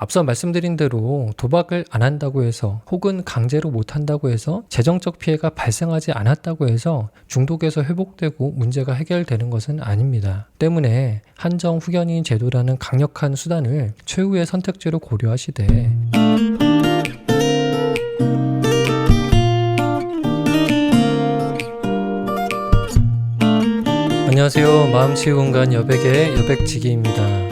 앞서 말씀드린 대로 도박을 안 한다고 해서 혹은 강제로 못 한다고 해서 재정적 피해가 발생하지 않았다고 해서 중독에서 회복되고 문제가 해결되는 것은 아닙니다. 때문에 한정 후견인 제도라는 강력한 수단을 최후의 선택지로 고려하시되 안녕하세요. 마음치유공간 여백의 여백지기입니다.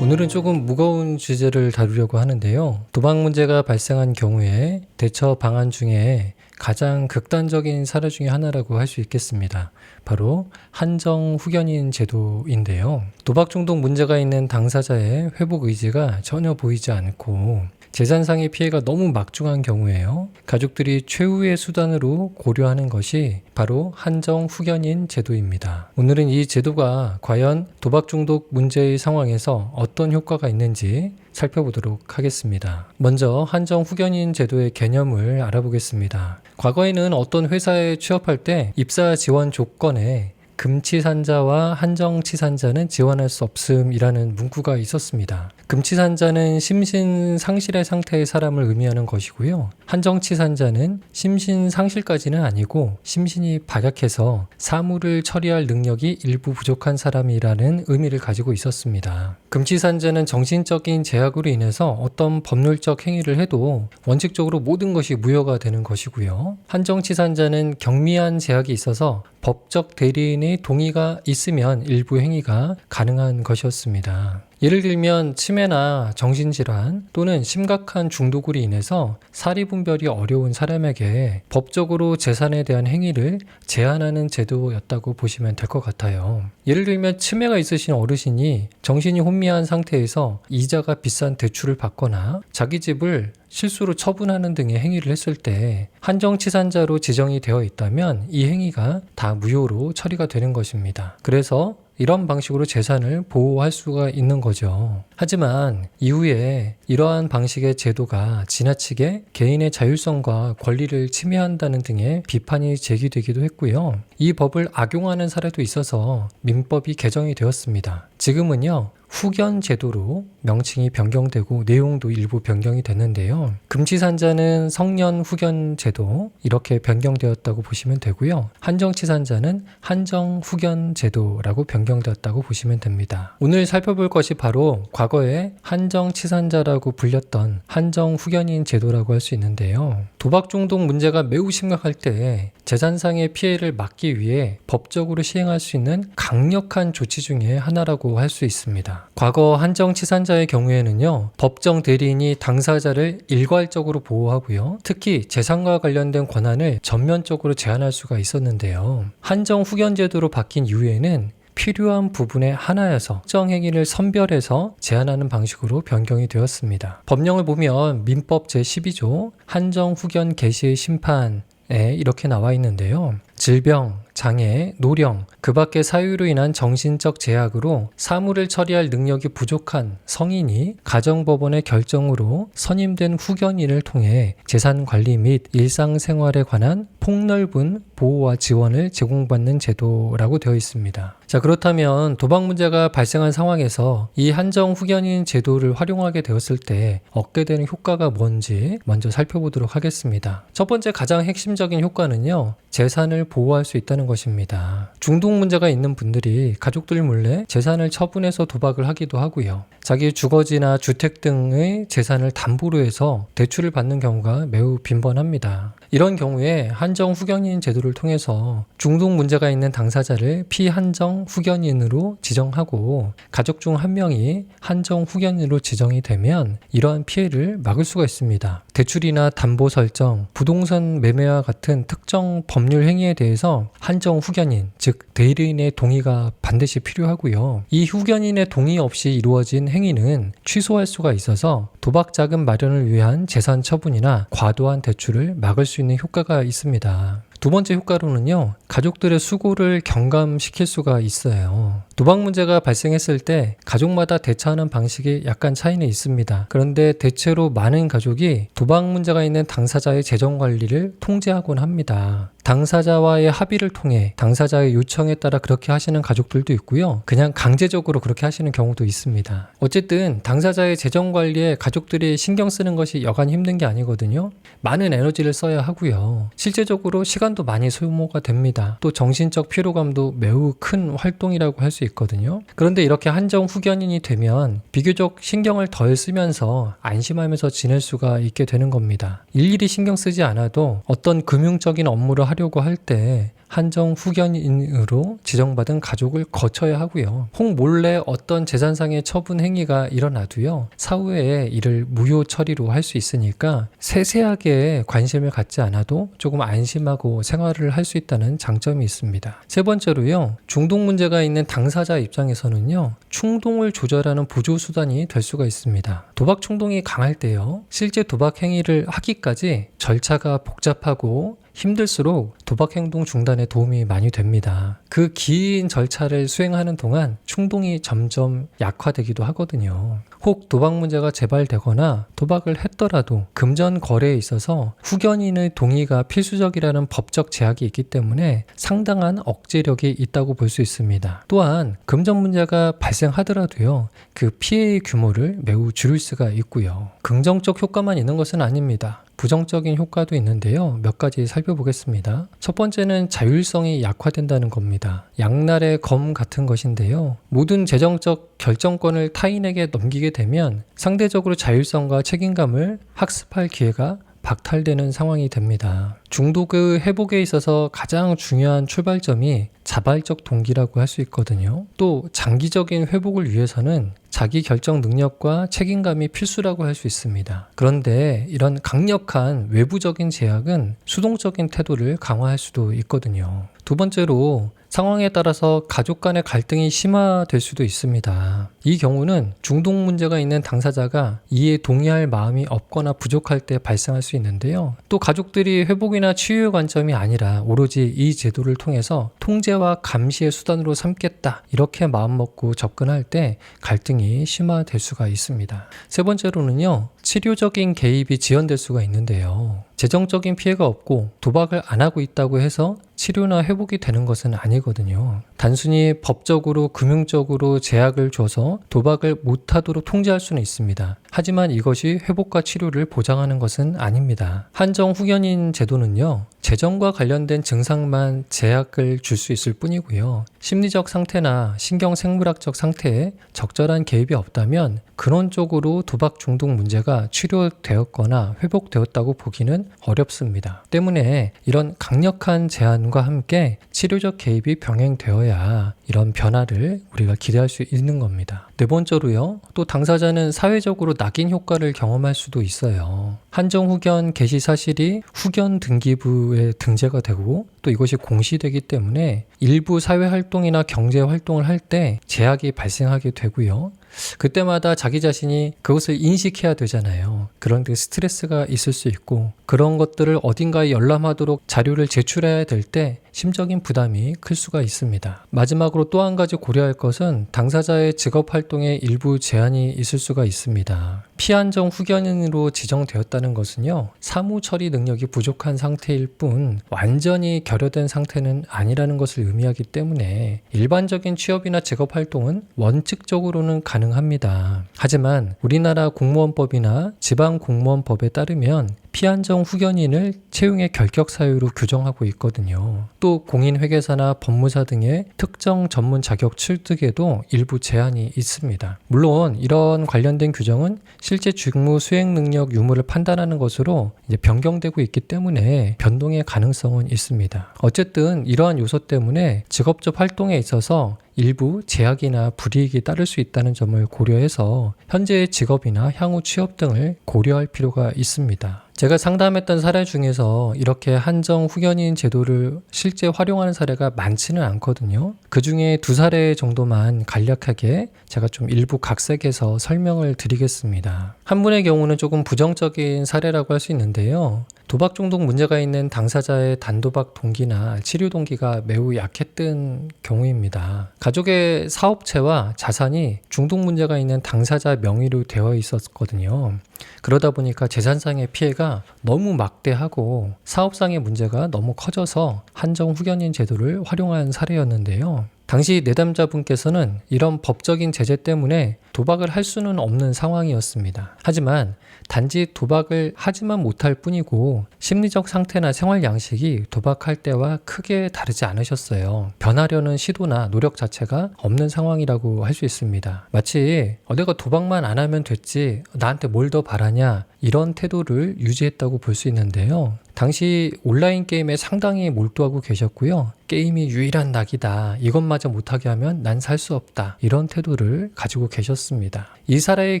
오늘은 조금 무거운 주제를 다루려고 하는데요. 도박 문제가 발생한 경우에 대처 방안 중에 가장 극단적인 사례 중에 하나라고 할 수 있겠습니다. 바로 한정 후견인 제도인데요. 도박 중독 문제가 있는 당사자의 회복 의지가 전혀 보이지 않고 재산상의 피해가 너무 막중한 경우에요. 가족들이 최후의 수단으로 고려하는 것이 바로 한정 후견인 제도입니다. 오늘은 이 제도가 과연 도박 중독 문제의 상황에서 어떤 효과가 있는지 살펴보도록 하겠습니다. 먼저 한정 후견인 제도의 개념을 알아보겠습니다. 과거에는 어떤 회사에 취업할 때 입사 지원 조건에 금치산자와 한정치산자는 지원할 수 없음이라는 문구가 있었습니다. 금치산자는 심신상실의 상태의 사람을 의미하는 것이고요. 한정치산자는 심신상실까지는 아니고 심신이 박약해서 사물을 처리할 능력이 일부 부족한 사람이라는 의미를 가지고 있었습니다. 금치산자는 정신적인 제약으로 인해서 어떤 법률적 행위를 해도 원칙적으로 모든 것이 무효가 되는 것이고요. 한정치산자는 경미한 제약이 있어서 법적 대리인의 동의가 있으면 일부 행위가 가능한 것이었습니다. 예를 들면 치매나 정신질환 또는 심각한 중독으로 인해서 사리분별이 어려운 사람에게 법적으로 재산에 대한 행위를 제한하는 제도였다고 보시면 될 것 같아요. 예를 들면 치매가 있으신 어르신이 정신이 혼미한 상태에서 이자가 비싼 대출을 받거나 자기 집을 실수로 처분하는 등의 행위를 했을 때 한정치산자로 지정이 되어 있다면 이 행위가 다 무효로 처리가 되는 것입니다. 그래서 이런 방식으로 재산을 보호할 수가 있는 거죠. 하지만 이후에 이러한 방식의 제도가 지나치게 개인의 자율성과 권리를 침해한다는 등의 비판이 제기되기도 했고요. 이 법을 악용하는 사례도 있어서 민법이 개정이 되었습니다. 지금은요. 후견 제도로 명칭이 변경되고 내용도 일부 변경이 됐는데요. 금치산자는 성년 후견 제도 이렇게 변경되었다고 보시면 되고요. 한정치산자는 한정 후견 제도라고 변경되었다고 보시면 됩니다. 오늘 살펴볼 것이 바로 과거에 한정치산자라고 불렸던 한정 후견인 제도라고 할 수 있는데요. 도박 중독 문제가 매우 심각할 때 재산상의 피해를 막기 위해 법적으로 시행할 수 있는 강력한 조치 중에 하나라고 할 수 있습니다. 과거 한정치산자의 경우에는요, 법정 대리인이 당사자를 일괄적으로 보호하고요, 특히 재산과 관련된 권한을 전면적으로 제한할 수가 있었는데요. 한정 후견 제도로 바뀐 이후에는 필요한 부분에 한하여서 특정 행위를 선별해서 제한하는 방식으로 변경이 되었습니다. 법령을 보면 민법 제12조 한정 후견 개시의 심판에 이렇게 나와 있는데요. 질병, 장애, 노령, 그 밖의 사유로 인한 정신적 제약으로 사물을 처리할 능력이 부족한 성인이 가정법원의 결정으로 선임된 후견인을 통해 재산관리 및 일상생활에 관한 폭넓은 보호와 지원을 제공받는 제도라고 되어 있습니다. 자, 그렇다면 도박 문제가 발생한 상황에서 이 한정 후견인 제도를 활용하게 되었을 때 얻게 되는 효과가 뭔지 먼저 살펴보도록 하겠습니다. 첫 번째 가장 핵심적인 효과는요, 재산을 보호할 수 있다는 것입니다. 중독 문제가 있는 분들이 가족들 몰래 재산을 처분해서 도박을 하기도 하고요. 자기 주거지나 주택 등의 재산을 담보로 해서 대출을 받는 경우가 매우 빈번합니다. 이런 경우에 한정 후견인 제도를 통해서 중독 문제가 있는 당사자를 피한정 후견인으로 지정하고 가족 중 한 명이 한정 후견인으로 지정이 되면 이러한 피해를 막을 수가 있습니다. 대출이나 담보 설정, 부동산 매매와 같은 특정 법률 행위에 대해서 한정 후견인, 즉 대리인의 동의가 반드시 필요하고요. 이 후견인의 동의 없이 이루어진 행위는 취소할 수가 있어서 도박 자금 마련을 위한 재산 처분이나 과도한 대출을 막을 수 있는 효과가 있습니다. 두 번째 효과로는요, 가족들의 수고를 경감시킬 수가 있어요. 도박 문제가 발생했을 때 가족마다 대처하는 방식이 약간 차이는 있습니다. 그런데 대체로 많은 가족이 도박 문제가 있는 당사자의 재정 관리를 통제하곤 합니다. 당사자와의 합의를 통해 당사자의 요청에 따라 그렇게 하시는 가족들도 있고요. 그냥 강제적으로 그렇게 하시는 경우도 있습니다. 어쨌든 당사자의 재정 관리에 가족들이 신경 쓰는 것이 여간 힘든 게 아니거든요. 많은 에너지를 써야 하고요. 실제적으로 시간도 많이 소모가 됩니다. 또 정신적 피로감도 매우 큰 활동이라고 할 수 있거든요. 그런데 이렇게 한정 후견인이 되면 비교적 신경을 덜 쓰면서 안심하면서 지낼 수가 있게 되는 겁니다. 일일이 신경 쓰지 않아도 어떤 금융적인 업무를 하려고 할 때 한정 후견인으로 지정받은 가족을 거쳐야 하고요. 혹 몰래 어떤 재산상의 처분 행위가 일어나도요. 사후에 이를 무효 처리로 할 수 있으니까 세세하게 관심을 갖지 않아도 조금 안심하고 생활을 할 수 있다는 장점이 있습니다. 세 번째로요. 중독 문제가 있는 당사자 입장에서는요. 충동을 조절하는 보조 수단이 될 수가 있습니다. 도박 충동이 강할 때요. 실제 도박 행위를 하기까지 절차가 복잡하고 힘들수록 도박 행동 중단에 도움이 많이 됩니다. 그 긴 절차를 수행하는 동안 충동이 점점 약화되기도 하거든요. 혹 도박 문제가 재발되거나 도박을 했더라도 금전 거래에 있어서 후견인의 동의가 필수적이라는 법적 제약이 있기 때문에 상당한 억제력이 있다고 볼 수 있습니다. 또한 금전 문제가 발생하더라도요. 그 피해의 규모를 매우 줄일 수가 있고요. 긍정적 효과만 있는 것은 아닙니다. 부정적인 효과도 있는데요. 몇 가지 살펴보겠습니다. 첫 번째는 자율성이 약화된다는 겁니다. 양날의 검 같은 것인데요. 모든 재정적 결정권을 타인에게 넘기게 되면 상대적으로 자율성과 책임감을 학습할 기회가 박탈되는 상황이 됩니다. 중독의 회복에 있어서 가장 중요한 출발점이 자발적 동기라고 할 수 있거든요. 또 장기적인 회복을 위해서는 자기 결정 능력과 책임감이 필수라고 할 수 있습니다. 그런데 이런 강력한 외부적인 제약은 수동적인 태도를 강화할 수도 있거든요. 두 번째로 상황에 따라서 가족 간의 갈등이 심화될 수도 있습니다. 이 경우는 중독 문제가 있는 당사자가 이에 동의할 마음이 없거나 부족할 때 발생할 수 있는데요. 또 가족들이 회복이나 치유의 관점이 아니라 오로지 이 제도를 통해서 통제와 감시의 수단으로 삼겠다 이렇게 마음먹고 접근할 때 갈등이 심화될 수가 있습니다. 세 번째로는요. 치료적인 개입이 지연될 수가 있는데요. 재정적인 피해가 없고 도박을 안 하고 있다고 해서 치료나 회복이 되는 것은 아니거든요. 단순히 법적으로 금융적으로 제약을 줘서 도박을 못하도록 통제할 수는 있습니다. 하지만 이것이 회복과 치료를 보장하는 것은 아닙니다. 한정 후견인 제도는요. 재정과 관련된 증상만 제약을 줄 수 있을 뿐이고요. 심리적 상태나 신경생물학적 상태에 적절한 개입이 없다면 근원적으로 도박 중독 문제가 치료되었거나 회복되었다고 보기는 어렵습니다. 때문에 이런 강력한 제한과 함께 치료적 개입이 병행되어야 이런 변화를 우리가 기대할 수 있는 겁니다. 네 번째로요. 또 당사자는 사회적으로 낙인 효과를 경험할 수도 있어요. 한정 후견 개시 사실이 후견 등기부에 등재가 되고 또 이것이 공시되기 때문에 일부 사회활동이나 경제활동을 할 때 제약이 발생하게 되고요. 그때마다 자기 자신이 그것을 인식해야 되잖아요. 그런데 스트레스가 있을 수 있고 그런 것들을 어딘가에 열람하도록 자료를 제출해야 될 때 심적인 부담이 클 수가 있습니다. 마지막으로 또 한 가지 고려할 것은 당사자의 직업활동에 일부 제한이 있을 수가 있습니다. 피한정 후견인으로 지정되었다는 것은요. 사무 처리 능력이 부족한 상태일 뿐 완전히 결여된 상태는 아니라는 것을 의미하기 때문에 일반적인 취업이나 직업활동은 원칙적으로는 가능합니다. 하지만 우리나라 공무원법이나 지방공무원법에 따르면 피한정 후견인을 채용의 결격 사유로 규정하고 있거든요. 또 공인회계사나 법무사 등의 특정 전문 자격 취득에도 일부 제한이 있습니다. 물론 이런 관련된 규정은 실제 직무 수행 능력 유무를 판단하는 것으로 이제 변경되고 있기 때문에 변동의 가능성은 있습니다. 어쨌든 이러한 요소 때문에 직업적 활동에 있어서 일부 제약이나 불이익이 따를 수 있다는 점을 고려해서 현재의 직업이나 향후 취업 등을 고려할 필요가 있습니다. 제가 상담했던 사례 중에서 이렇게 한정 후견인 제도를 실제 활용하는 사례가 많지는 않거든요. 그 중에 2사례 정도만 간략하게 제가 좀 일부 각색해서 설명을 드리겠습니다. 한 분의 경우는 조금 부정적인 사례라고 할 수 있는데요. 도박 중독 문제가 있는 당사자의 단도박 동기나 치료 동기가 매우 약했던 경우입니다. 가족의 사업체와 자산이 중독 문제가 있는 당사자 명의로 되어 있었거든요. 그러다 보니까 재산상의 피해가 너무 막대하고 사업상의 문제가 너무 커져서 한정 후견인 제도를 활용한 사례였는데요. 당시 내담자분께서는 이런 법적인 제재 때문에 도박을 할 수는 없는 상황이었습니다. 하지만 단지 도박을 하지만 못할 뿐이고 심리적 상태나 생활 양식이 도박할 때와 크게 다르지 않으셨어요. 변하려는 시도나 노력 자체가 없는 상황이라고 할 수 있습니다. 마치 내가 도박만 안 하면 됐지 나한테 뭘 더 바라냐 이런 태도를 유지했다고 볼 수 있는데요. 당시 온라인 게임에 상당히 몰두하고 계셨고요. 게임이 유일한 낙이다. 이것마저 못하게 하면 난 살 수 없다. 이런 태도를 가지고 계셨습니다. 이 사례의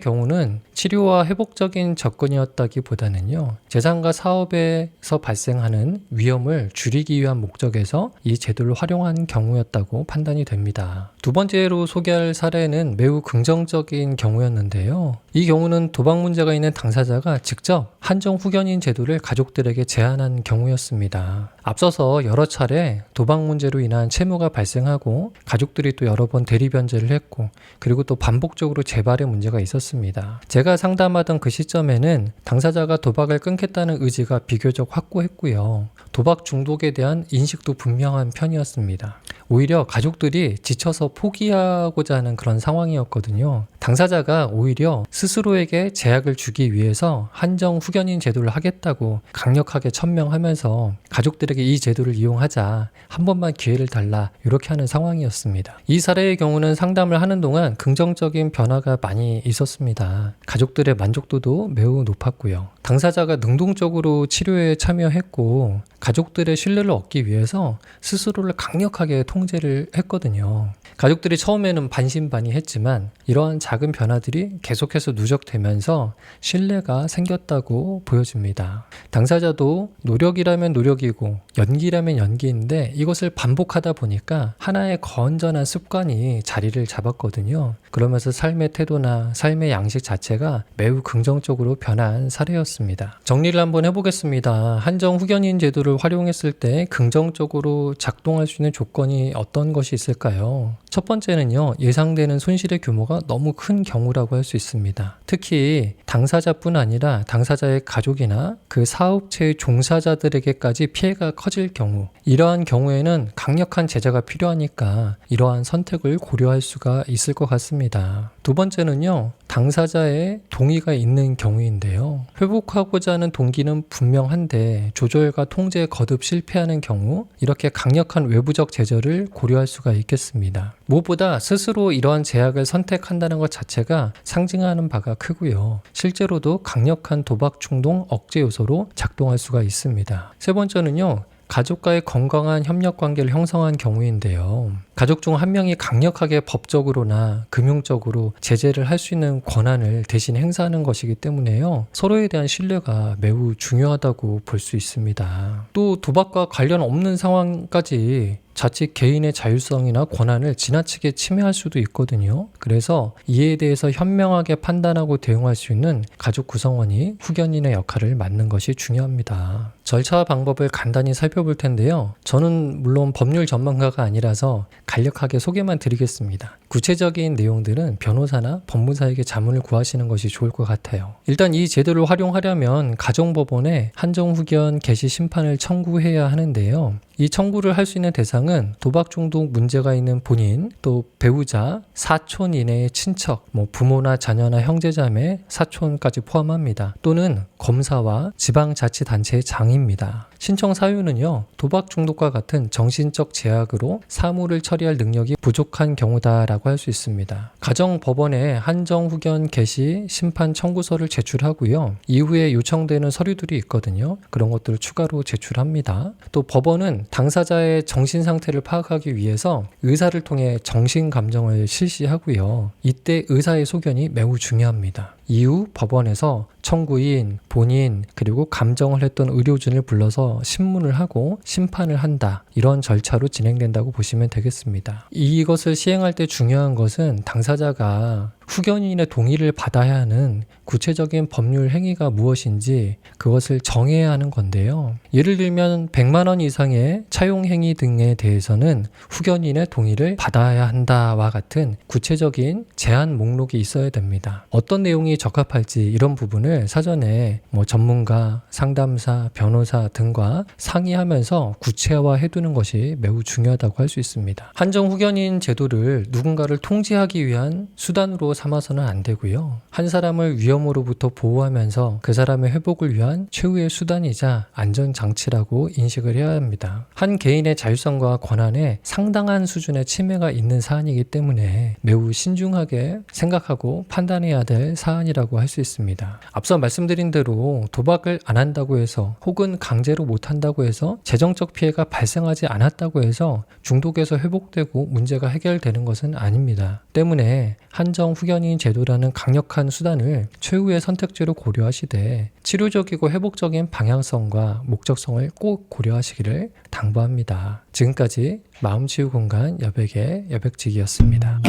경우는 치료와 회복적인 접근이었다기보다는요. 재산과 사업에서 발생하는 위험을 줄이기 위한 목적에서 이 제도를 활용한 경우였다고 판단이 됩니다. 두 번째로 소개할 사례는 매우 긍정적인 경우였는데요. 이 경우는 도박 문제가 있는 당사자가 직접 한정 후견인 제도를 가족들에게 제안한 경우였습니다. 앞서서 여러 차례 도박 문제로 인한 채무가 발생하고 가족들이 또 여러 번 대리 변제를 했고 그리고 또 반복적으로 재발의 문제가 있었습니다. 제가 상담하던 그 시점에는 당사자가 도박을 끊겠다는 의지가 비교적 확고했고요. 도박 중독에 대한 인식도 분명한 편이었습니다. 오히려 가족들이 지쳐서 포기하고자 하는 그런 상황이었거든요. 당사자가 오히려 스스로에게 제약을 주기 위해서 한정 후견인 제도를 하겠다고 강력하게 천명하면서 가족들에게 이 제도를 이용하자, 한 번만 기회를 달라, 이렇게 하는 상황이었습니다. 이 사례의 경우는 상담을 하는 동안 긍정적인 변화가 많이 있었습니다. 가족들의 만족도도 매우 높았고요. 당사자가 능동적으로 치료에 참여했고 가족들의 신뢰를 얻기 위해서 스스로를 강력하게 통제를 했거든요. 가족들이 처음에는 반신반의했지만 이러한 작은 변화들이 계속해서 누적되면서 신뢰가 생겼다고 보여집니다. 당사자도 노력이라면 노력이고 연기라면 연기인데 이것을 반복하다 보니까 하나의 건전한 습관이 자리를 잡았거든요. 그러면서 삶의 태도나 삶의 양식 자체가 매우 긍정적으로 변한 사례였습니다. 정리를 한번 해보겠습니다. 한정 후견인 제도를 활용했을 때 긍정적으로 작동할 수 있는 조건이 어떤 것이 있을까요? 첫 번째는요, 예상되는 손실의 규모가 너무 큰 경우라고 할 수 있습니다. 특히 당사자뿐 아니라 당사자의 가족이나 그 사업체의 종사자들에게까지 피해가 커질 경우, 이러한 경우에는 강력한 제재가 필요하니까 이러한 선택을 고려할 수가 있을 것 같습니다. 두 번째는요, 당사자의 동의가 있는 경우인데요. 회복하고자 하는 동기는 분명한데 조절과 통제에 거듭 실패하는 경우 이렇게 강력한 외부적 제재를 고려할 수가 있겠습니다. 무엇보다 스스로 이러한 제약을 선택한다는 것 자체가 상징하는 바가 크고요. 실제로도 강력한 도박 충동 억제 요소로 작동할 수가 있습니다. 세 번째는요, 가족과의 건강한 협력 관계를 형성한 경우인데요. 가족 중 한 명이 강력하게 법적으로나 금융적으로 제재를 할 수 있는 권한을 대신 행사하는 것이기 때문에요. 서로에 대한 신뢰가 매우 중요하다고 볼 수 있습니다. 또 도박과 관련 없는 상황까지 자칫 개인의 자율성이나 권한을 지나치게 침해할 수도 있거든요. 그래서 이에 대해서 현명하게 판단하고 대응할 수 있는 가족 구성원이 후견인의 역할을 맡는 것이 중요합니다. 절차와 방법을 간단히 살펴볼 텐데요. 저는 물론 법률 전문가가 아니라서 간략하게 소개만 드리겠습니다. 구체적인 내용들은 변호사나 법무사에게 자문을 구하시는 것이 좋을 것 같아요. 일단 이 제도를 활용하려면 가정법원에 한정후견 개시 심판을 청구해야 하는데요. 이 청구를 할 수 있는 대상은 도박 중독 문제가 있는 본인, 또 배우자, 사촌 이내의 친척, 부모나 자녀나 형제자매, 사촌까지 포함합니다. 또는 검사와 지방자치단체의 장입니다. 신청 사유는요, 도박 중독과 같은 정신적 제약으로 사무를 처리할 능력이 부족한 경우다라고 할 수 있습니다. 가정법원에 한정후견 개시 심판 청구서를 제출하고요. 이후에 요청되는 서류들이 있거든요. 그런 것들을 추가로 제출합니다. 또 법원은 당사자의 정신 상태를 파악하기 위해서 의사를 통해 정신감정을 실시하고요. 이때 의사의 소견이 매우 중요합니다. 이후 법원에서 청구인, 본인, 그리고 감정을 했던 의료진을 불러서 신문을 하고 심판을 한다. 이런 절차로 진행된다고 보시면 되겠습니다. 이것을 시행할 때 중요한 것은 당사자가 후견인의 동의를 받아야 하는 구체적인 법률 행위가 무엇인지 그것을 정해야 하는 건데요. 예를 들면 100만 원 이상의 차용 행위 등에 대해서는 후견인의 동의를 받아야 한다와 같은 구체적인 제한 목록이 있어야 됩니다. 어떤 내용이 적합할지 이런 부분을 사전에 전문가, 상담사, 변호사 등과 상의하면서 구체화해 두는 것이 매우 중요하다고 할 수 있습니다. 한정 후견인 제도를 누군가를 통제하기 위한 수단으로 삼아서는 안 되고요. 한 사람을 위험으로부터 보호하면서 그 사람의 회복을 위한 최후의 수단이자 안전장치라고 인식을 해야 합니다. 한 개인의 자율성과 권한에 상당한 수준의 침해가 있는 사안이기 때문에 매우 신중하게 생각하고 판단해야 될 사안이라고 할 수 있습니다. 앞서 말씀드린 대로 도박을 안 한다고 해서 혹은 강제로 못 한다고 해서 재정적 피해가 발생하지 않았다고 해서 중독에서 회복되고 문제가 해결되는 것은 아닙니다. 때문에 한정 후견인 제도라는 강력한 수단을 최후의 선택지로 고려하시되 치료적이고 회복적인 방향성과 목적성을 꼭 고려하시기를 당부합니다. 지금까지 마음치유 공간 여백의 여백지기였습니다.